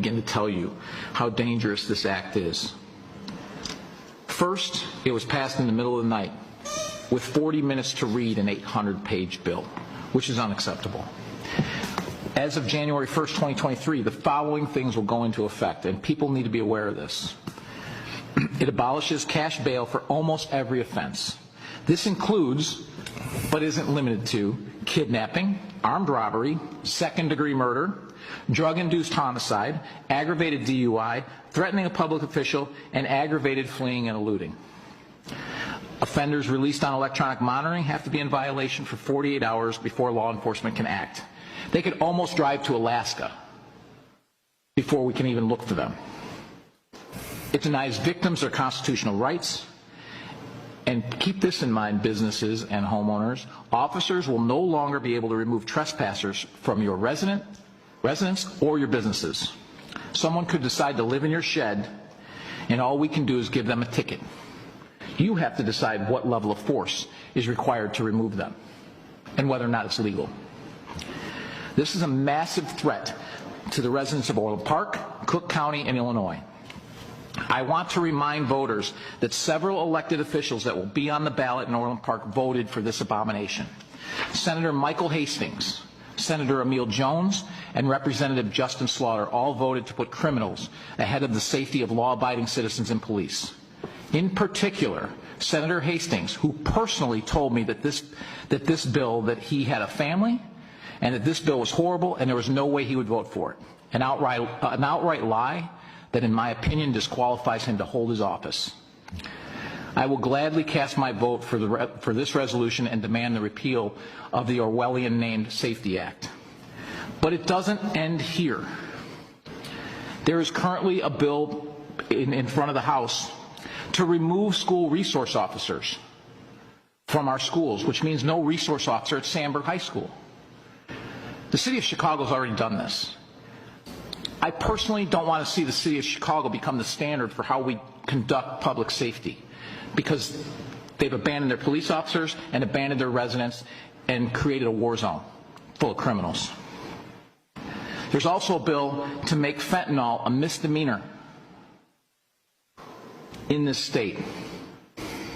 begin to tell you how dangerous this act is. First, it was passed in the middle of the night with 40 minutes to read an 800-page bill, which is unacceptable. As of January 1st, 2023, the following things will go into effect, and people need to be aware of this. It abolishes cash bail for almost every offense. This includes, but isn't limited to, kidnapping, armed robbery, second-degree murder, drug-induced homicide, aggravated DUI, threatening a public official, and aggravated fleeing and eluding. Offenders released on electronic monitoring have to be in violation for 48 hours before law enforcement can act. They could almost drive to Alaska before we can even look for them. It denies victims their constitutional rights. And keep this in mind, businesses and homeowners. Officers will no longer be able to remove trespassers from your residence or your businesses. Someone could decide to live in your shed, and all we can do is give them a ticket. You have to decide what level of force is required to remove them and whether or not it's legal. This is a massive threat to the residents of Orland Park, Cook County, and Illinois. I want to remind voters that several elected officials that will be on the ballot in Orland Park voted for this abomination. Senator Michael Hastings, Senator Emil Jones, and Representative Justin Slaughter all voted to put criminals ahead of the safety of law-abiding citizens and police. In particular, Senator Hastings, who personally told me that this bill, that he had a family, and that this bill was horrible, and there was no way he would vote for it. An outright lie that, in my opinion, disqualifies him to hold his office. I will gladly cast my vote for this resolution and demand the repeal of the Orwellian-named Safety Act. But it doesn't end here. There is currently a bill in front of the House to remove school resource officers from our schools, which means no resource officer at Sandburg High School. The city of Chicago has already done this. I personally don't want to see the city of Chicago become the standard for how we conduct public safety, because they've abandoned their police officers and abandoned their residents and created a war zone full of criminals. There's also a bill to make fentanyl a misdemeanor in this state.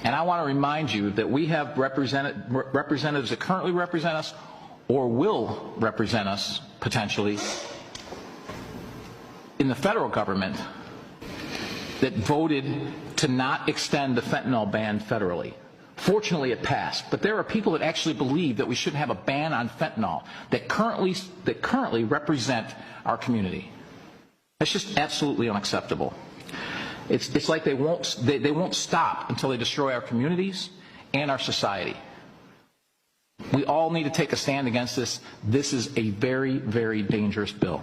And I want to remind you that we have representatives that currently represent us or will represent us potentially in the federal government that voted to not extend the fentanyl ban federally. Fortunately, it passed, but there are people that actually believe that we shouldn't have a ban on fentanyl that currently represent our community. That's just absolutely unacceptable. It's like they won't stop until they destroy our communities and our society. We all need to take a stand against this. This is a very, very dangerous bill.